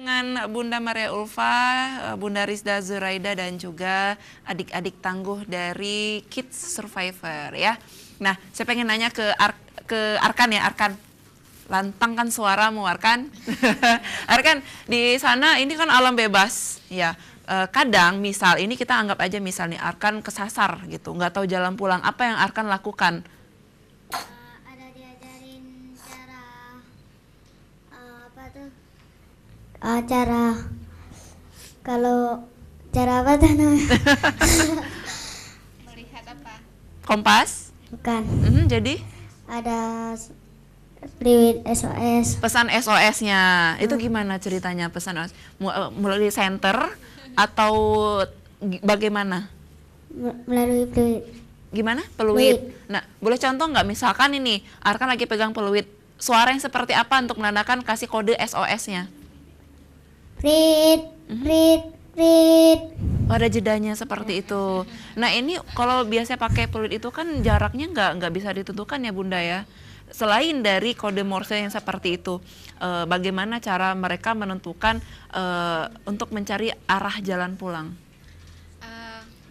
dengan Bunda Maria Ulfa, Bunda Rizda Zuraida, dan juga adik-adik tangguh dari Kids Survivor ya. Nah, saya pengen nanya ke Arkan ya, Arkan. Lantang kan suaramu, Arkan. Arkan, di sana ini kan alam bebas ya. Kadang misal ini kita anggap aja misalnya Arkan kesasar gitu, nggak tahu jalan pulang. Apa yang Arkan lakukan? Ada diajarin cara apa tuh? Cara apa tuh namanya? Melihat apa? Kompas? Bukan. Jadi? Ada Priwit SOS. Pesan SOS-nya itu gimana ceritanya, pesan SOS? Melalui center atau bagaimana? Melalui Priwit. Gimana? Peluit. Peluit. Nah, boleh contoh nggak? Misalkan ini Arkan lagi pegang peluit, suara yang seperti apa untuk menandakan kasih kode SOS-nya? Prit, prit, prit. Ada jedanya seperti itu. Nah, ini kalau biasa pakai peluit itu kan jaraknya nggak bisa ditentukan ya Bunda ya. Selain dari kode Morse yang seperti itu, bagaimana cara mereka menentukan untuk mencari arah jalan pulang?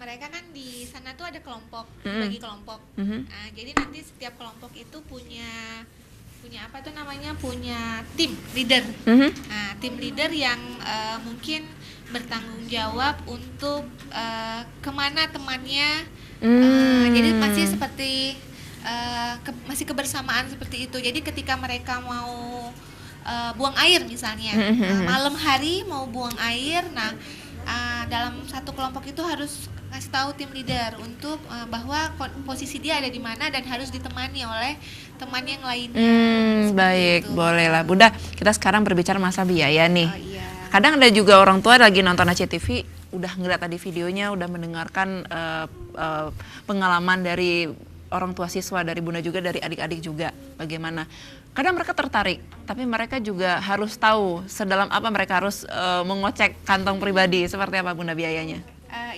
Mereka kan di sana tuh ada kelompok, bagi kelompok. Nah, jadi nanti setiap kelompok itu punya apa tuh namanya, punya tim leader. Nah, tim leader yang mungkin bertanggung jawab untuk kemana temannya. Jadi masih seperti masih kebersamaan seperti itu. Jadi ketika mereka mau buang air misalnya, malam hari mau buang air, nah dalam satu kelompok itu harus ngasih tahu tim leader untuk bahwa posisi dia ada di mana dan harus ditemani oleh teman yang lainnya. Baik, itu. boleh lah Bunda. Kita sekarang berbicara masalah biaya nih. Oh, iya. Kadang ada juga orang tua lagi nonton ACTV, udah ngeliat tadi videonya, udah mendengarkan pengalaman dari orang tua siswa, dari Bunda juga, dari adik-adik juga, bagaimana. Kadang mereka tertarik, tapi mereka juga harus tahu sedalam apa mereka harus mengocek kantong pribadi, seperti apa Bunda biayanya.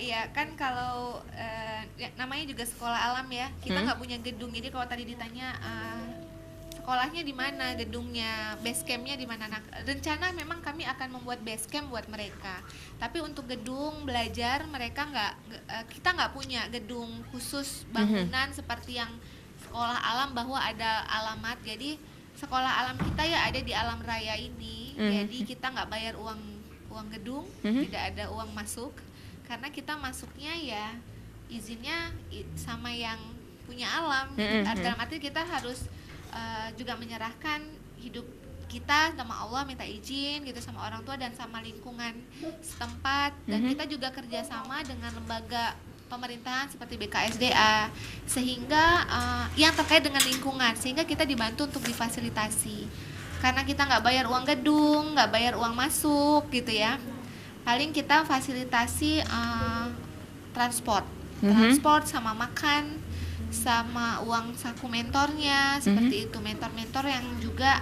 Iya kan, kalau namanya juga sekolah alam ya, kita nggak punya gedung. Jadi kalau tadi ditanya sekolahnya di mana, gedungnya, base campnya di mana, nah, rencana memang kami akan membuat base camp buat mereka. Tapi untuk gedung belajar mereka kita nggak punya gedung khusus bangunan seperti yang sekolah alam bahwa ada alamat. Jadi sekolah alam kita ya ada di alam raya ini. Jadi kita nggak bayar uang gedung, tidak ada uang masuk. Karena kita masuknya ya izinnya sama yang punya alam. Dalam arti kita harus juga menyerahkan hidup kita sama Allah, minta izin gitu sama orang tua dan sama lingkungan setempat. Dan kita juga kerjasama dengan lembaga pemerintahan seperti BKSDA, sehingga yang terkait dengan lingkungan, sehingga kita dibantu untuk difasilitasi. Karena kita nggak bayar uang gedung, nggak bayar uang masuk gitu ya. Paling kita fasilitasi transport sama makan, sama uang saku mentornya, seperti itu. Mentor-mentor yang juga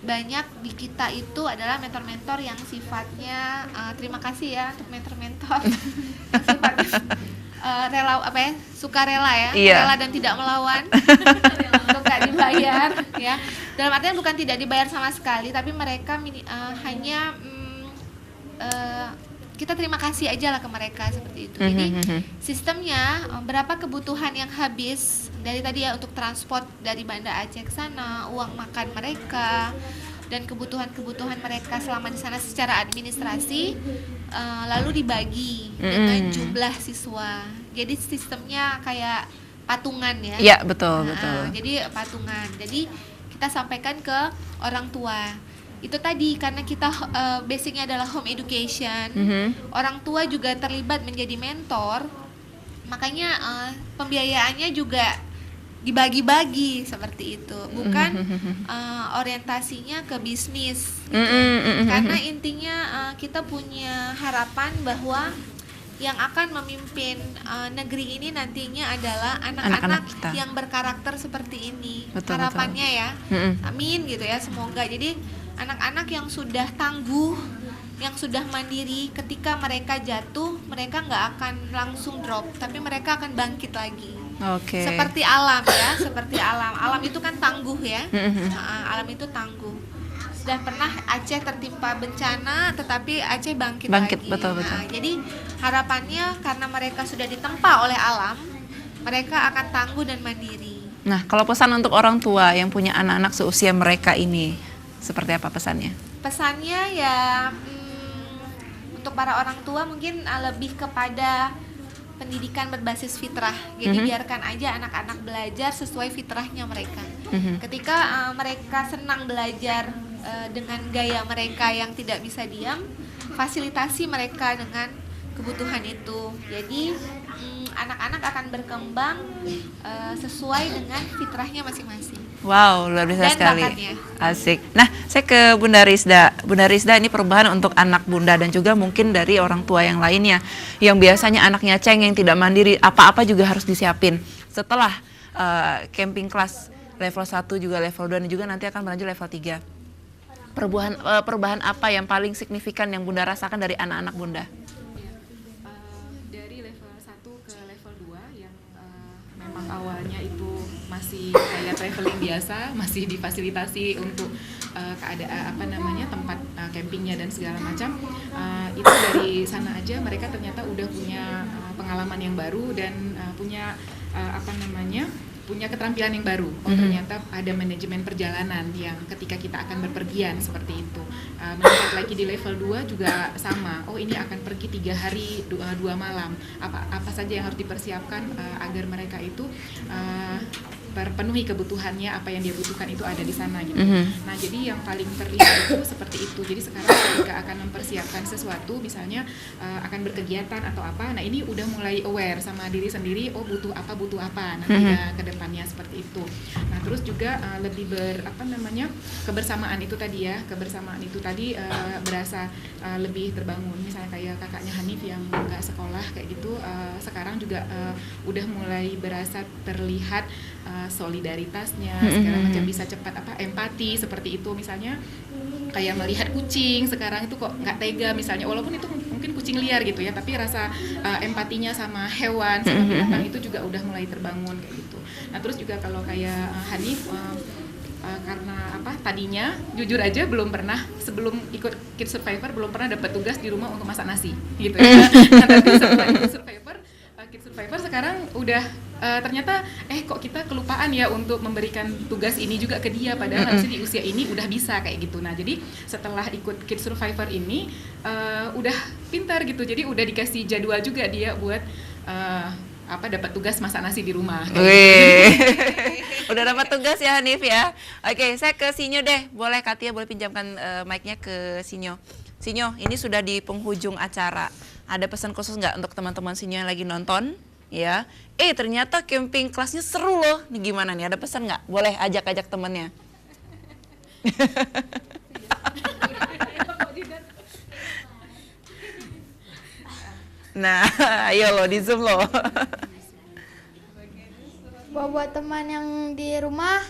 banyak di kita itu adalah mentor-mentor yang sifatnya terima kasih ya untuk mentor-mentor sifatnya sukarela ya, rela dan tidak melawan untuk gak dibayar ya. Dalam artian bukan tidak dibayar sama sekali, tapi mereka hanya kita terima kasih aja lah ke mereka seperti itu. Jadi sistemnya berapa kebutuhan yang habis dari tadi ya untuk transport dari Banda Aceh ke sana, uang makan mereka, dan kebutuhan-kebutuhan mereka selama di sana secara administrasi, lalu dibagi dengan jumlah siswa. Jadi sistemnya kayak patungan ya. Iya, betul, betul. Jadi patungan. Jadi kita sampaikan ke orang tua. Itu tadi karena kita basicnya adalah home education, orang tua juga terlibat menjadi mentor, makanya pembiayaannya juga dibagi-bagi seperti itu, bukan orientasinya ke bisnis gitu. Karena intinya kita punya harapan bahwa yang akan memimpin negeri ini nantinya adalah anak-anak yang berkarakter seperti ini. Betul, harapannya betul. Ya amin gitu ya, semoga. Jadi anak-anak yang sudah tangguh, yang sudah mandiri, ketika mereka jatuh, mereka nggak akan langsung drop, tapi mereka akan bangkit lagi. Seperti alam ya, seperti alam. Alam itu kan tangguh ya, alam itu tangguh. sudah pernah Aceh tertimpa bencana, tetapi Aceh bangkit Bangkit, lagi. betul. Nah, jadi harapannya karena mereka sudah ditempa oleh alam, mereka akan tangguh dan mandiri. Nah, kalau pesan untuk orang tua yang punya anak-anak seusia mereka ini, seperti apa pesannya? Pesannya ya untuk para orang tua mungkin lebih kepada pendidikan berbasis fitrah. Jadi biarkan aja anak-anak belajar sesuai fitrahnya mereka. Ketika mereka senang belajar dengan gaya mereka yang tidak bisa diam, fasilitasi mereka dengan kebutuhan itu. Jadi anak-anak akan berkembang sesuai dengan fitrahnya masing-masing. Wow, luar biasa Dan sekali. bakatnya. Asik. Nah, saya ke Bunda Rizda. Bunda Rizda, ini perubahan untuk anak Bunda dan juga mungkin dari orang tua yang lainnya. Yang biasanya anaknya cengeng, tidak mandiri, apa-apa juga harus disiapin. Setelah camping kelas level 1 juga level 2 dan juga nanti akan berlanjut level 3. Perubahan apa yang paling signifikan yang Bunda rasakan dari anak-anak Bunda? Dari level 1 ke level 2 yang memang awalnya itu masih kayak traveling biasa, masih difasilitasi untuk keadaan tempat campingnya dan segala macam, itu dari sana aja mereka ternyata udah punya pengalaman yang baru dan punya punya keterampilan yang baru. Oh, ternyata ada manajemen perjalanan yang ketika kita akan berpergian seperti itu. Meningkat lagi di level 2 juga sama. Oh, ini akan pergi 3 hari 2 malam. Apa saja yang harus dipersiapkan agar mereka itu terpenuhi kebutuhannya, apa yang dia butuhkan itu ada di sana gitu. Nah, jadi yang paling terlihat itu seperti itu. Jadi sekarang ketika akan mempersiapkan sesuatu, misalnya akan berkegiatan atau apa, nah ini udah mulai aware sama diri sendiri, oh butuh apa nanti ke depannya seperti itu. Nah, terus juga lebih kebersamaan itu tadi ya, berasa lebih terbangun. Misalnya kayak kakaknya Hanif yang nggak sekolah kayak gitu, sekarang juga udah mulai berasa terlihat solidaritasnya segala macam, bisa cepat empati seperti itu. Misalnya kayak melihat kucing sekarang itu kok nggak tega misalnya, walaupun itu mungkin kucing liar gitu ya, tapi rasa empatinya sama hewan, sama binatang itu juga udah mulai terbangun kayak gitu. Nah, terus juga kalau kayak Hanif karena tadinya jujur aja belum pernah, sebelum ikut Kids Survivor belum pernah dapat tugas di rumah untuk masak nasi gitu ya. Nah, tapi setelah ikut Kids Survivor sekarang udah ternyata kok kita kelupaan ya untuk memberikan tugas ini juga ke dia, padahal harusnya di usia ini udah bisa kayak gitu. Nah, jadi setelah ikut Kids Survivor ini udah pintar gitu, jadi udah dikasih jadwal juga dia buat dapat tugas masak nasi di rumah. Udah dapat tugas ya Hanif ya. Oke, saya ke Sinyo deh. Boleh Katia boleh pinjamkan mic-nya ke Sinyo. Sinyo, ini sudah di penghujung acara. Ada pesan khusus nggak untuk teman-teman Sinyo yang lagi nonton? Ya, ternyata camping kelasnya seru loh. Nih gimana nih? Ada pesan nggak? Boleh ajak-ajak temennya. Nah, ayo lo di Zoom lo. Buat teman yang di rumah,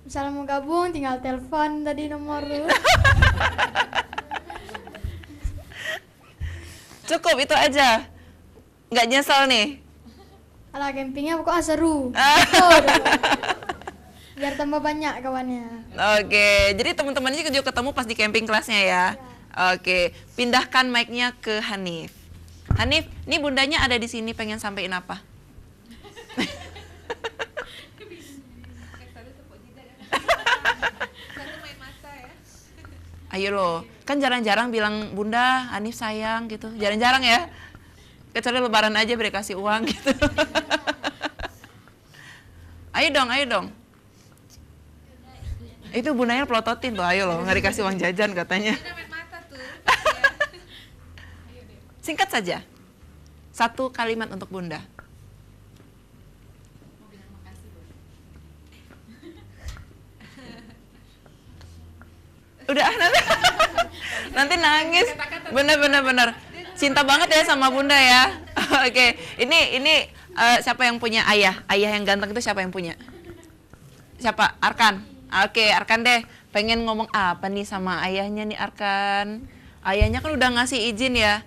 misalnya mau gabung tinggal telepon tadi nomor lu. Cukup itu aja. Nggak nyesel nih. Alah, campingnya pokoknya seru. Biar tambah banyak kawannya. Oke, jadi teman-temannya juga ketemu pas di camping kelasnya ya. Oke, pindahkan mic-nya ke Hanif. Hanif, nih bundanya ada di sini pengen sampein apa? Ayo lo, kan jarang-jarang bilang bunda, Hanif sayang gitu, jarang-jarang ya. Kecuali lebaran aja beri kasih uang gitu. Ayo dong. Itu bundanya pelototin tuh, ayo lo, nggak dikasih uang jajan katanya. Singkat saja, 1 kalimat untuk bunda. Udah nanti nangis, bener. Cinta banget ya sama bunda ya. Oke, ini siapa yang punya ayah yang ganteng itu siapa yang punya? Siapa? Arkan. Oke, Arkan deh. Pengen ngomong apa nih sama ayahnya nih Arkan? Ayahnya kan udah ngasih izin ya.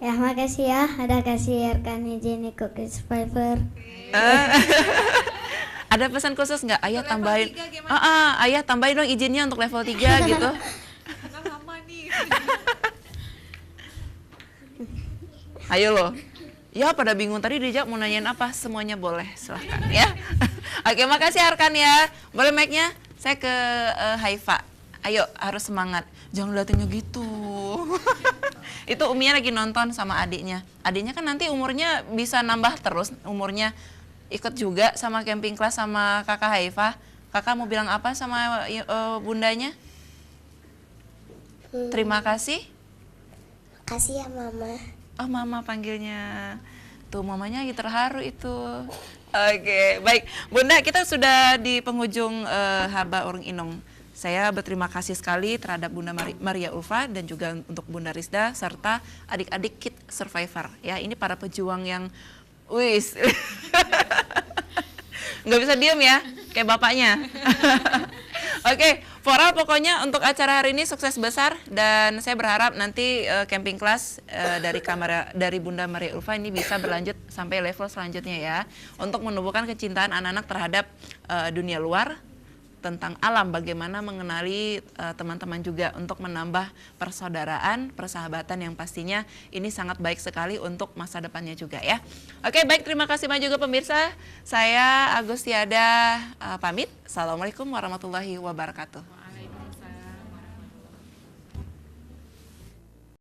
Ya, makasih ya, ada kasih Arkan izin ikut Kids Survivor. Ada pesan khusus nggak? Ayah Level tambahin, 3 gimana? ayah tambahin dong izinnya untuk level 3 gitu. Karena lama nih. Ayo loh. Ya pada bingung tadi dijawab mau nanyain apa, semuanya boleh, silahkan ya. Oke, makasih Arkan ya. Boleh mic-nya? Saya ke Haifa. Ayo, harus semangat. Jangan liatinnya gitu. Itu Uminya lagi nonton sama adiknya. Adiknya kan nanti umurnya bisa nambah terus umurnya. Ikut juga sama camping class sama kakak Haifa. Kakak mau bilang apa sama bundanya? Terima kasih. Makasih ya Mama. Oh, Mama panggilnya. Tuh, mamanya lagi terharu itu. Oke, baik. Bunda, kita sudah di penghujung Haba Urung Inong. Saya berterima kasih sekali terhadap Bunda Maria Ulfa dan juga untuk Bunda Rizda serta adik-adik Kids Survivor. Ya, ini para pejuang yang wis. Nggak bisa diem ya, kayak bapaknya. Oke, Fora pokoknya untuk acara hari ini sukses besar dan saya berharap nanti camping class dari Bunda Maria Ulfa ini bisa berlanjut sampai level selanjutnya ya, untuk menumbuhkan kecintaan anak-anak terhadap dunia luar, tentang alam, bagaimana mengenali teman-teman juga untuk menambah persaudaraan, persahabatan yang pastinya ini sangat baik sekali untuk masa depannya juga ya. Oke, baik, terima kasih banyak juga pemirsa. Saya Agustiada pamit. Assalamualaikum warahmatullahi wabarakatuh.